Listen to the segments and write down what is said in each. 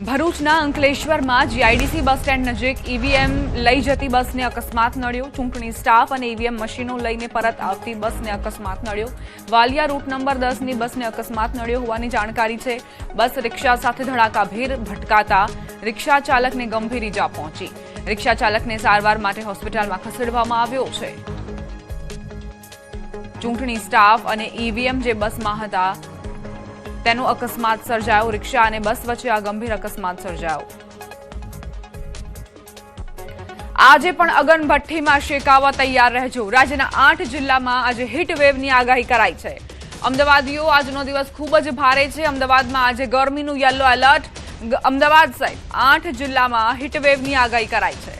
ભરૂચના અંકલેશ્વરમાં GIDC bus stand નજીક ઈવીએમ લઈ જતી બસને અકસ્માત નડ્યો। ચૂંટણી સ્ટાફ અને ઈવીએમ મશીનો લઈને પરત આવતી બસને અકસ્માત નડ્યો। વાલિયા રૂટ નંબર 10ની બસને અકસ્માત નડ્યો હોવાની જાણકારી છે। બસ રિક્ષા સાથે ધડાકાભેર ભટકાતા રિક્ષા ચાલકને ગંભીર ઈજા પહોંચી। રિક્ષા ચાલકને સારવાર માટે હોસ્પિટલમાં ખસેડવામાં આવ્યો છે। ચૂંટણી સ્ટાફ અને ઈવીએમ જે બસમાં હતા તેનો અકસ્માત સર્જાયો। રિક્ષા અને બસ વચ્ચે આ ગંભીર અકસ્માત સર્જાયો। આજે પણ અગનભઠ્ઠીમાં શેકાવા તૈયાર રહેજો। રાજ્યના 8 જિલ્લામાં આજે હીટ વેવની આગાહી કરાઈ છે। અમદાવાદીઓ આજનો દિવસ ખૂબ જ ભારે છે। અમદાવાદમાં આજે ગરમીનું યલો એલર્ટ। અમદાવાદ સહિત 8 જિલ્લામાં હીટ વેવની આગાહી કરાઈ છે।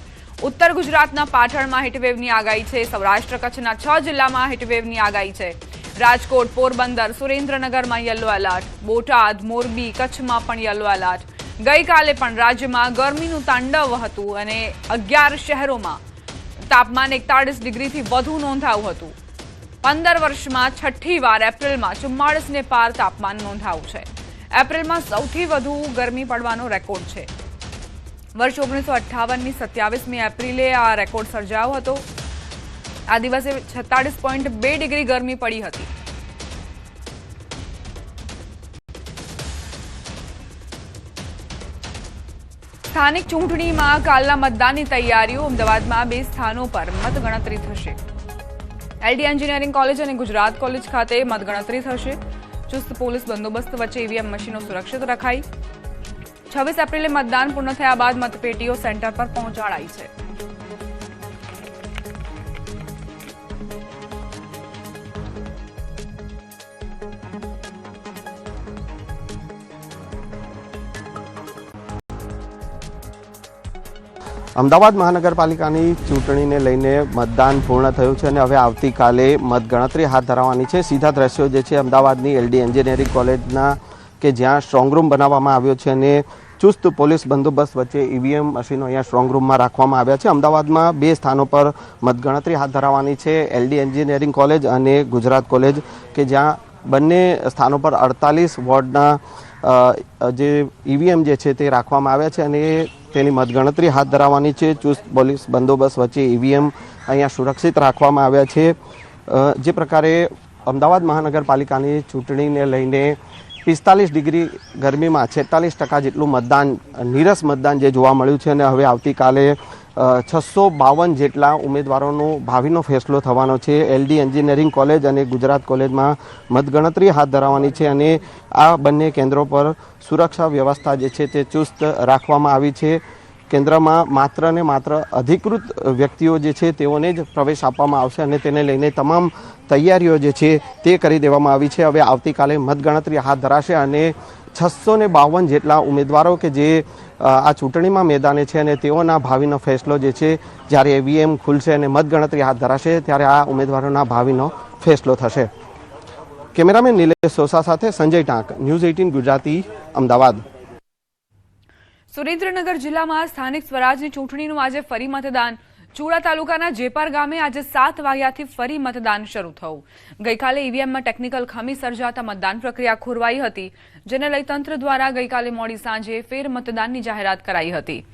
ઉત્તર ગુજરાતના પાટણમાં હીટ વેવની આગાહી છે। સૌરાષ્ટ્ર કચ્છના 6 જિલ્લામાં હીટ વેવની આગાહી છે। રાજકોટ, પોરબંદર, સુરેન્દ્રનગરમાં યલો એલર્ટ। બોટાદ, મોરબી, કચ્છમાં પણ યલો એલર્ટ। ગઈકાલે પણ રાજ્યમાં ગરમીનું તાંડવ હતું અને 11 શહેરોમાં તાપમાન 41 ડિગ્રીથી વધુ નોંધાયું હતું। 15 વર્ષમાં છઠ્ઠી વાર એપ્રિલમાં 44ને પાર તાપમાન નોંધાયું છે। એપ્રિલમાં સૌથી વધુ ગરમી પડવાનો રેકોર્ડ છે। વર્ષ 1958ની 27મી એપ્રિલે આ રેકોર્ડ સર્જાયો હતો। આ દિવસે 46.2 ડિગ્રી ગરમી પડી હતી। સ્થાનિક ચૂંટણીમાં કાલના મતદાનની તૈયારીઓ। અમદાવાદમાં 2 સ્થાનો પર મતગણતરી થશે। એલડી એન્જિનિયરિંગ કોલેજ અને ગુજરાત કોલેજ ખાતે મતગણતરી થશે। ચુસ્ત પોલીસ બંદોબસ્ત વચ્ચે ઈવીએમ મશીનો સુરક્ષિત રખાઈ। 26 એપ્રિલે મતદાન પૂર્ણ થયા બાદ મતપેટીઓ સેન્ટર પર પહોંચાડાઈ છે। અમદાવાદ મહાનગરપાલિકાની ચૂંટણીને લઈને મતદાન પૂર્ણ થયું છે અને હવે આવતીકાલે મતગણતરી હાથ ધરવાની છે। સીધા દ્રશ્યો જે છે અમદાવાદની એલડી એન્જિનિયરિંગ કોલેજના કે જ્યાં સ્ટ્રોંગ રૂમ બનાવવામાં આવ્યો છે અને ચુસ્ત પોલીસ બંદોબસ્ત વચ્ચે ઈવીએમ મશીનો અહીંયા સ્ટ્રોંગ રૂમમાં રાખવામાં આવ્યા છે। અમદાવાદમાં 2 સ્થાનો પર મતગણતરી હાથ ધરવાની છે। એલડી એન્જિનિયરિંગ કોલેજ અને ગુજરાત કોલેજ કે જ્યાં બંને સ્થાનો પર 48 વોર્ડના જે ઈવીએમ જે છે તે રાખવામાં આવ્યા છે અને તેની મતગણતરી હાથ ધરવાની છે। ચુસ્ત પોલીસ બંદોબસ્ત વચ્ચે ઈવીએમ અહીંયા સુરક્ષિત રાખવામાં આવ્યા છે। જે પ્રકારે અમદાવાદ મહાનગરપાલિકાની ચૂંટણીને લઈને 45 ડિગ્રી ગરમીમાં 46% જેટલું મતદાન નીરસ મતદાન જે જોવા મળ્યું છે અને હવે આવતીકાલે 652 જેટલા ઉમેદવારોનો ભાવિનો ફેસલો થવાનો છે। એલડી એન્જિનિયરિંગ કોલેજ અને ગુજરાત કોલેજમાં મતગણતરી હાથ ધરવાની છે અને આ બંને કેન્દ્રો પર સુરક્ષા વ્યવસ્થા જે છે તે ચુસ્ત રાખવામાં આવી છે। કેન્દ્રમાં માત્ર ને માત્ર અધિકૃત વ્યક્તિઓ જે છે તેઓને જ પ્રવેશ આપવામાં આવશે અને તેને લઈને તમામ તૈયારીઓ જે છે તે કરી દેવામાં આવી છે। હવે આવતીકાલે મતગણતરી હાથ ધરાશે અને 652 જેટલા ઉમેદવારો કે જે આ ચૂંટણીમાં મેદાને છે અને તેઓના ભાવિનો ફેસલો જે છે જ્યારે ઈવીએમ ખુલશે અને મતગણતરી હાથ ધરાશે ત્યારે આ ઉમેદવારોના ભાવિનો ફેસલો થશે। કેમેરામેન નિલેશ સોસા સાથે સંજય ટાંક, ન્યૂઝ 18 ગુજરાતી, અમદાવાદ। સુરેન્દ્રનગર જિલ્લામાં સ્થાનિક સ્વરાજની ચૂંટણીનું આજે ફરી મતદાન। ચુડા તાલુકાના જેપાર ગામે આજે 7 વાગ્યાથી ફરી મતદાન શરૂ થયું। ગઈકાલે ઈવીએમમાં ટેકનિકલ ખામી સર્જાતા મતદાન પ્રક્રિયા ખોરવાઈ હતી, જેને લઈ તંત્ર દ્વારા ગઈકાલે મોડી સાંજે ફેર મતદાનની જાહેરાત કરાઈ હતી।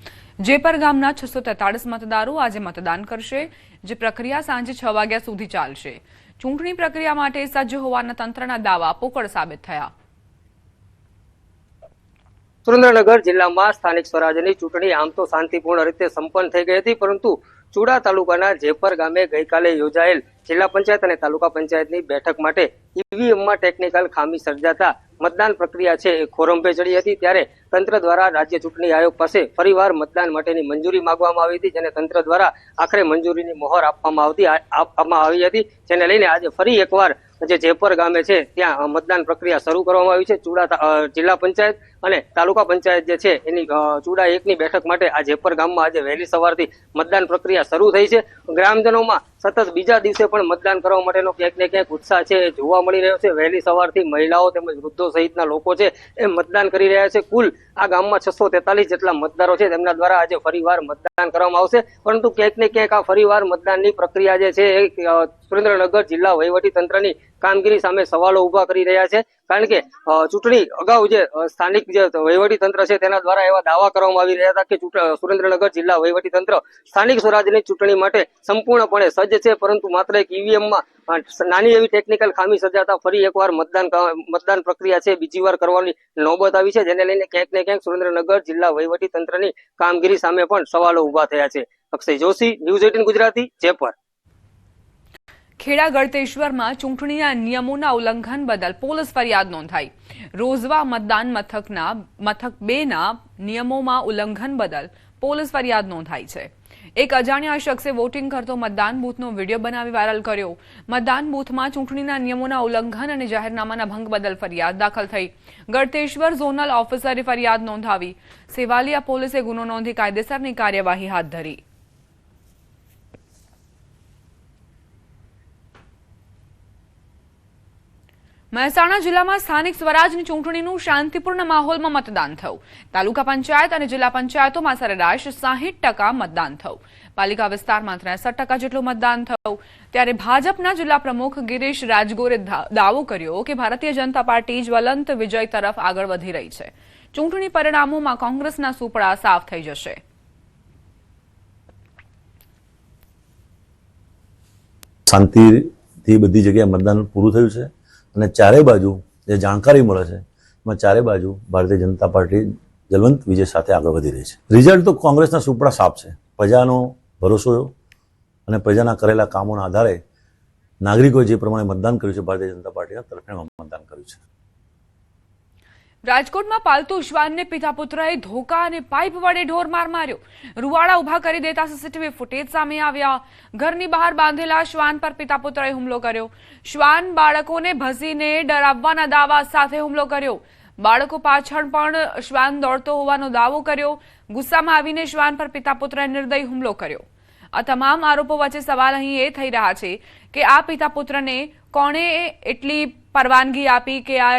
જેપાર ગામના 643 મતદારો આજે મતદાન કરશે, જે પ્રક્રિયા સાંજે 6 વાગ્યા સુધી ચાલશે। ચૂંટણી પ્રક્રિયા માટે સજ્જ હોવાના તંત્રના દાવા પોકળ સાબિત થયા। સુરેન્દ્રનગર જિલ્લામાં સ્થાનિક સ્વરાજની ચૂંટણી આમ તો શાંતિપૂર્ણ રીતે સંપન્ન થઈ ગઈ હતી, પરંતુ ચુડા તાલુકાના જેપર ગામે ગઈકાલે યોજાયેલ જિલ્લા પંચાયત અને તાલુકા પંચાયતની બેઠક માટે ઈવીએમમાં ટેકનિકલ ખામી સર્જાતા મતદાન પ્રક્રિયા છે એ ખોરંભે ચડી હતી। ત્યારે તંત્ર દ્વારા રાજ્ય ચૂંટણી આયોગ પાસે ફરીવાર મતદાન માટેની મંજૂરી માંગવામાં આવી હતી, જેને તંત્ર દ્વારા આખરે મંજૂરીની મોહર આપવામાં આવી હતી, જેને લઈને આજે ફરી એકવાર જે જેપર ગામે છે ત્યાં મતદાન પ્રક્રિયા શરૂ કરવામાં આવી છે। ચુડા જિલ્લા પંચાયત અને તાલુકા પંચાયત જે છે એની ચુડા 1ની બેઠક માટે આ જેપર ગામમાં આજે વહેલી સવારથી મતદાન પ્રક્રિયા શરૂ થઈ છે। ગ્રામજનોમાં સતત બીજા દિવસે પણ મતદાન કરવા માટેનો ક્યાંક ને ક્યાંક ઉત્સાહ છે એ જોવા મળી રહ્યો છે। વહેલી સવારથી મહિલાઓ તેમજ વૃદ્ધો સહિતના લોકો છે એ મતદાન કરી રહ્યા છે। કુલ આ ગામમાં 643 જેટલા મતદારો છે તેમના દ્વારા આજે ફરીવાર મતદાન કરવામાં આવશે, પરંતુ ક્યાંક ને ક્યાંક આ ફરીવાર મતદાનની પ્રક્રિયા જે છે એ સુરેન્દ્રનગર જિલ્લા વહીવટી તંત્રની કામગીરી સામે સવાલો ઉભા કરી રહ્યા છે, કારણ કે ચૂંટણી અગાઉ જે સ્થાનિક જે વહીવટી તંત્ર છે તેના દ્વારા એવા દાવા કરવામાં આવી રહ્યા હતા કે સુરેન્દ્રનગર જિલ્લા વહીવટી તંત્ર સ્થાનિક સ્વરાજ્યની ચૂંટણી માટે સંપૂર્ણપણે સજ્જ છે, પરંતુ માત્ર એક ઈવીએમમાં નાની એવી ટેકનિકલ ખામી સર્જાતા ફરી એકવાર મતદાન પ્રક્રિયા છે બીજી વાર કરવાની નોબત આવી છે, જેને લઈને ક્યાંક ને ક્યાંક સુરેન્દ્રનગર જિલ્લા વહીવટી તંત્રની કામગીરી સામે પણ સવાલો ઉભા થયા છે. અક્ષય જોશી, ન્યૂઝ 18 ગુજરાતી, જયપુર. ખેડા ગળતેશ્વરમાં ચૂંટણીના નિયમોના ઉલ્લંઘન બદલ પોલીસ ફરિયાદ નોંધાઈ. રોઝવા મતદાન મથક 2 ના નિયમોમાં ઉલ્લંઘન બદલ પોલીસ ફરિયાદ નોંધાઈ છે. એક અજાણ્યા શખ્સે વોટિંગ કરતો મતદાન બૂથનો વિડીયો બનાવી વાયરલ કર્યો. મતદાન બૂથમાં ચૂંટણીના નિયમોના ઉલ્લંઘન અને જાહેરનામાના ભંગ બદલ ફરિયાદ દાખલ થઈ. ગળતેશ્વર ઝોનલ ઓફિસરે ફરિયાદ નોંધાવી. સેવાલિયા પોલીસે ગુનો નોંધી કાયદેસરની કાર્યવાહી હાથ ધરી. મહેસાણા જિલ્લામાં સ્થાનિક સ્વરાજની ચૂંટણીનું શાંતિપૂર્ણ માહોલમાં મતદાન થયું. તાલુકા પંચાયત અને જિલ્લા પંચાયતોમાં સરેરાશ 60% મતદાન થયું. પાલિકા વિસ્તારમાં 63% જેટલું મતદાન થયું. ત્યારે ભાજપના જિલ્લા પ્રમુખ ગિરીશ રાજગોરે દાવો કર્યો કે ભારતીય જનતા પાર્ટી જ્વલંત વિજય તરફ આગળ વધી રહી છે. ચૂંટણી પરિણામોમાં કોંગ્રેસના સુપડા સાફ થઈ જશે. શાંતિથી બધી જગ્યાએ મતદાન પૂરું થયું છે અને ચારે બાજુ જે જાણકારી મળે છે એમાં ચારે બાજુ ભારતીય જનતા પાર્ટી જલવંત વિજય સાથે આગળ વધી રહી છે. રિઝલ્ટ તો કોંગ્રેસના સુપડા સાફ છે. પ્રજાનો ભરોસો અને પ્રજાના કરેલા કામોના આધારે નાગરિકોએ જે પ્રમાણે મતદાન કર્યું છે ભારતીય જનતા પાર્ટીના તરફેણમાં મતદાન કર્યું છે. રાજકોટમાં પાલતુ શ્વાનને પિતા પુત્રએ ધોકા અને પાઇપ વડે ઢોરમાર માર્યો. રૂવાડા ઉભા કરી દેતા સીસીટીવી ફૂટેજ સામે આવ્યા. ઘરની બહાર બાંધેલા શ્વાન પર પિતા પુત્રએ હુમલો કર્યો. શ્વાન બાળકોને ભસીને ડરાવવાના દાવા સાથે હુમલો કર્યો. બાળકો પાછળ પણ શ્વાન દોડતો હોવાનો દાવો કર્યો. ગુસ્સામાં આવીને શ્વાન પર પિતા પુત્રએ નિર્દયી હુમલો કર્યો. આ તમામ આરોપો વચ્ચે સવાલ અહીં એ થઈ રહ્યા છે કે આ પિતા પુત્રને કોણે એટલી પરવાનગી આપી કે આ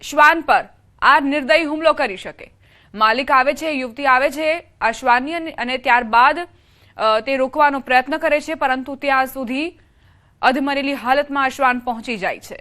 શ્વાન પર આ નિર્દયી હુમલો કરી શકે. માલિક આવે છે, યુવતી આવે છે આ શ્વાનની અને ત્યારબાદ તે રોકવાનો પ્રયત્ન કરે છે, પરંતુ ત્યાં સુધી અધમરેલી હાલતમાં આ શ્વાન પહોંચી જાય છે.